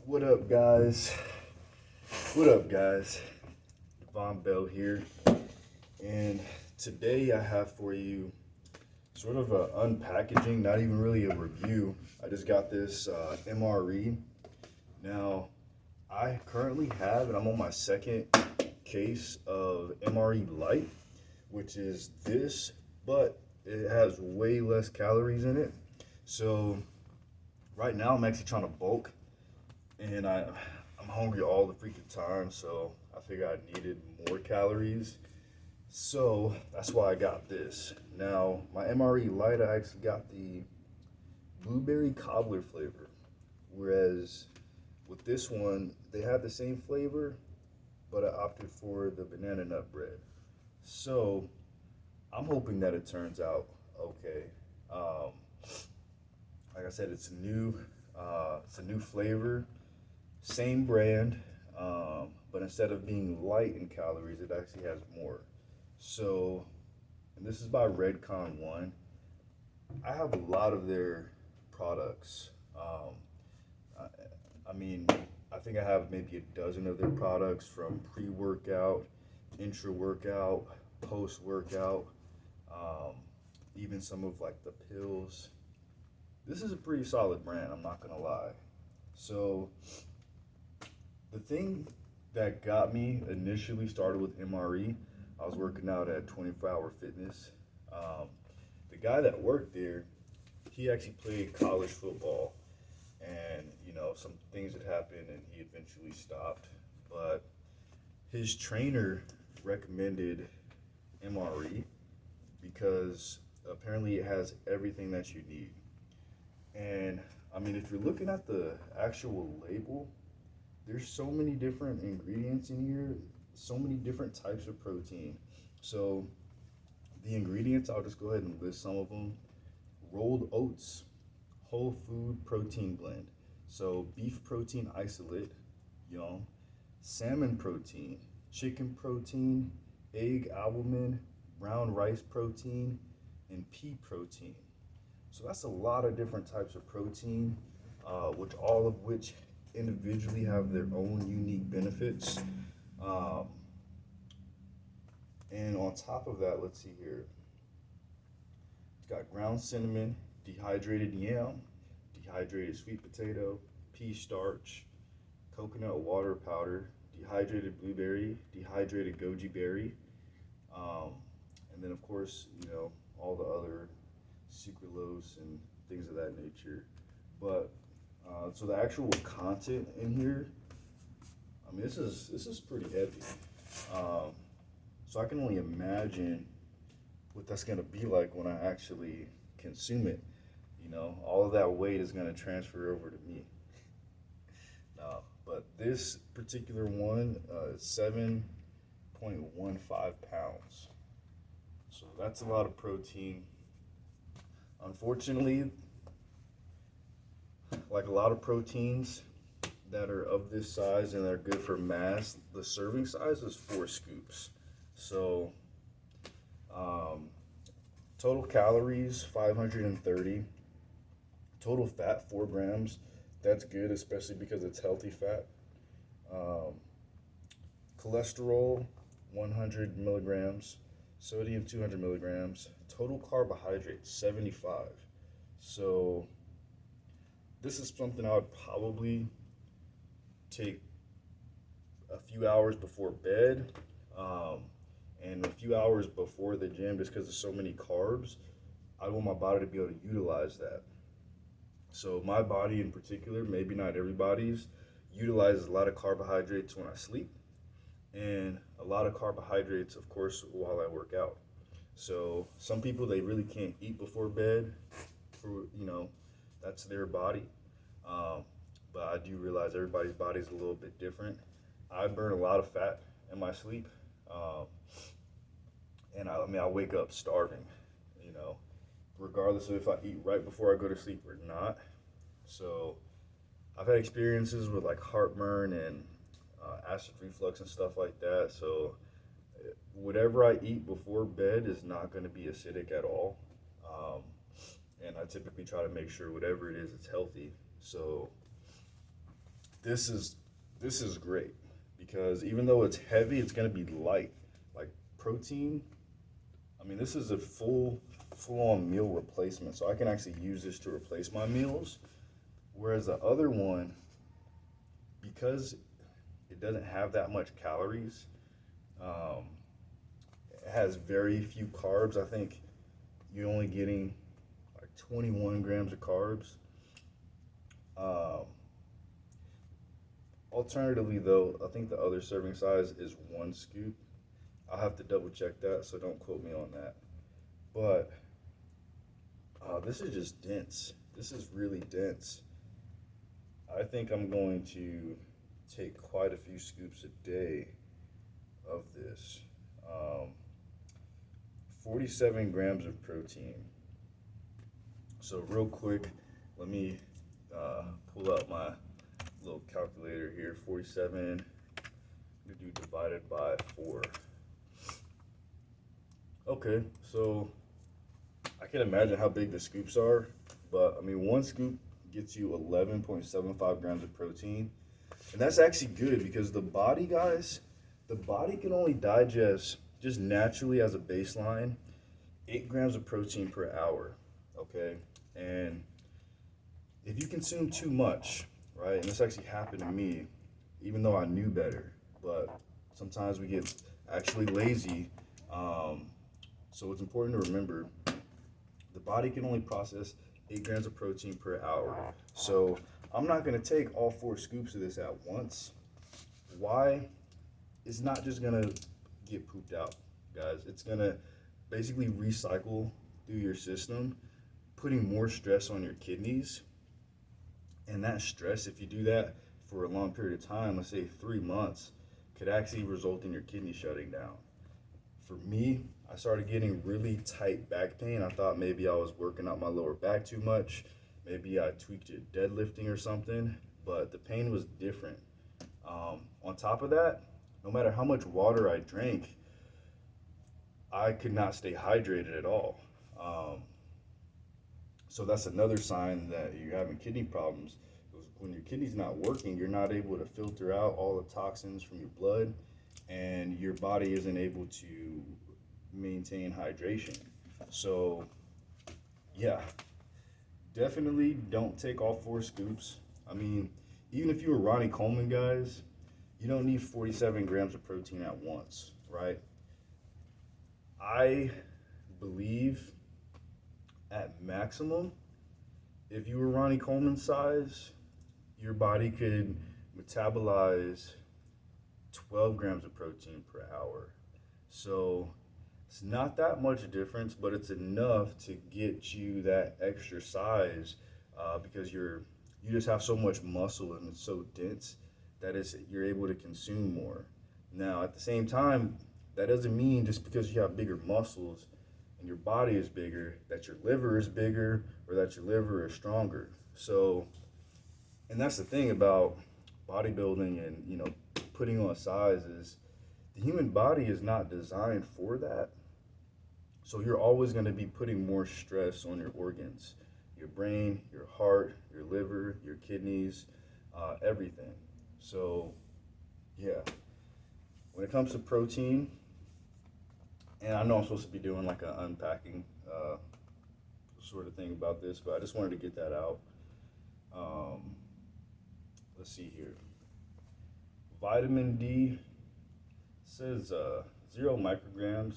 What up, guys? What up, guys? Von Bell here, and today I have for you sort of a unpackaging, not even really a review. I just got this MRE. Now, I currently have, and I'm on my second case of MRE Lite, which is this, but it has way less calories in it. So right now I'm actually trying to bulk, and I'm hungry all the freaking time, so I figured I needed more calories. So that's why I got this. Now my MRE Lite, I actually got the blueberry cobbler flavor, whereas with this one they have the same flavor, but I opted for the banana nut bread. So I'm hoping that it turns out okay. Um, like I said, it's a new flavor, same brand, but instead of being light in calories, it actually has more. So, and this is by Redcon1. I have a lot of their products. I mean, I think I have maybe a dozen of their products, from pre-workout, intra-workout, post-workout, um, even some of like the pills. This is a pretty solid brand, I'm not gonna lie. So the thing that got me initially started with MRE, I was working out at 24 Hour Fitness. Um, the guy that worked there, he actually played college football, and some things had happened, and he eventually stopped. But his trainer recommended MRE because apparently it has everything that you need. And I mean, if you're looking at the actual label, there's so many different ingredients in here, so many different types of protein. So the ingredients, I'll just go ahead and list some of them. Rolled oats, whole food protein blend. So beef protein isolate, salmon protein, chicken protein, egg albumin, brown rice protein, and pea protein. So that's a lot of different types of protein, which all of which individually have their own unique benefits. Um, and on top of that, let's see here. It's got ground cinnamon, dehydrated yam, dehydrated sweet potato, pea starch, coconut water powder, dehydrated blueberry, dehydrated goji berry, um, and then of course, all the other sucralose and things of that nature. But so the actual content in here, I mean, this is pretty heavy. Um, so I can only imagine what that's gonna be like when I actually consume it. All of that weight is gonna transfer over to me. But this particular one is 7.15 pounds. So that's a lot of protein. Unfortunately, like a lot of proteins that are of this size and they're good for mass, the serving size is 4 scoops. So, total calories 530. Total fat 4 grams. That's good, especially because it's healthy fat. Um, Cholesterol 100 milligrams. Sodium 200 milligrams. Total carbohydrates 75. So this is something I would probably take a few hours before bed, and a few hours before the gym, just because there's so many carbs. I want my body to be able to utilize that. So my body in particular, maybe not everybody's, utilizes a lot of carbohydrates when I sleep, and a lot of carbohydrates, of course, while I work out. So some people, they really can't eat before bed for, that's their body. Um, but I do realize everybody's body is a little bit different. I burn a lot of fat in my sleep. And I wake up starving, regardless of if I eat right before I go to sleep or not. So I've had experiences with like heartburn and acid reflux and stuff like that. So whatever I eat before bed is not going to be acidic at all. And I typically try to make sure whatever it is, it's healthy. So this is great because even though it's heavy, it's gonna be light. Like protein, I mean, this is a full-on meal replacement. So I can actually use this to replace my meals. Whereas the other one, because it doesn't have that much calories, it has very few carbs. I think you're only getting like 21 grams of carbs. Alternatively, though, I think the other serving size is 1 scoop. I'll have to double check that, so don't quote me on that. But this is just dense. This is really dense. I think I'm going to take quite a few scoops a day of this. 47 grams of protein. So real quick, let me pull out my little calculator here. 47, we do divided by 4. Okay, so I can imagine how big the scoops are, but I mean, 1 scoop gets you 11.75 grams of protein. And that's actually good because the body, guys, the body can only digest just naturally as a baseline 8 grams of protein per hour, okay? And if you consume too much, right, and this actually happened to me, even though I knew better, but sometimes we get actually lazy. So it's important to remember the body can only process 8 grams of protein per hour. So I'm not gonna take all 4 scoops of this at once. Why? It's not just gonna get pooped out, guys. It's gonna basically recycle through your system, putting more stress on your kidneys. And that stress, if you do that for a long period of time, let's say 3 months, could actually result in your kidney shutting down. For me, I started getting really tight back pain. I thought maybe I was working out my lower back too much. Maybe I tweaked it deadlifting or something, but the pain was different. On top of that, no matter how much water I drank, I could not stay hydrated at all. So that's another sign that you're having kidney problems. When your kidney's not working, you're not able to filter out all the toxins from your blood, and your body isn't able to maintain hydration. So yeah, definitely don't take all 4 scoops. I mean, even if you were Ronnie Coleman, guys, you don't need 47 grams of protein at once, right? I believe at maximum, if you were Ronnie Coleman's size, your body could metabolize 12 grams of protein per hour. So it's not that much difference, but it's enough to get you that extra size because you just have so much muscle and it's so dense that you're able to consume more. Now, at the same time, that doesn't mean just because you have bigger muscles and your body is bigger, that your liver is bigger or that your liver is stronger. So, and that's the thing about bodybuilding and, you know, putting on size is the human body is not designed for that. So you're always going to be putting more stress on your organs, your brain, your heart, your liver, your kidneys, everything. So yeah, when it comes to protein, and I know I'm supposed to be doing like an unpacking sort of thing about this, but I just wanted to get that out. Let's see here. Vitamin D says 0 micrograms,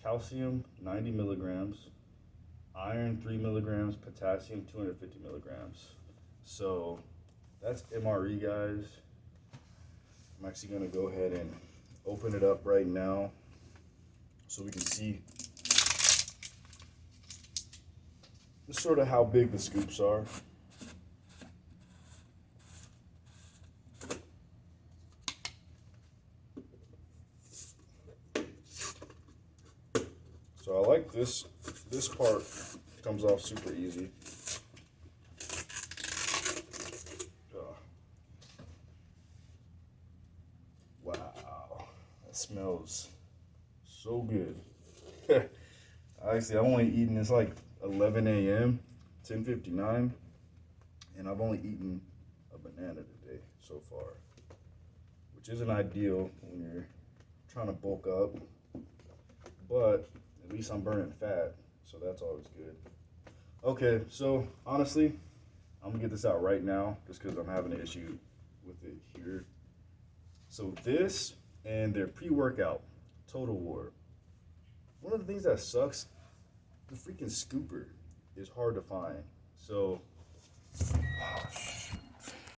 calcium 90 milligrams, iron 3 milligrams, potassium 250 milligrams. So that's MRE, guys. I'm actually going to go ahead and open it up right now so we can see just sort of how big the scoops are. So I like this part comes off super easy. Wow, that smells so good. Actually, I'm only eating this like 11 a.m., 10:59. and I've only eaten a banana today so far, which isn't ideal when you're trying to bulk up, but at least I'm burning fat, so that's always good. Okay, so honestly, I'm gonna get this out right now just because I'm having an issue with it here. So this and their pre-workout, Total War. One of the things that sucks, the freaking scooper is hard to find. So, oh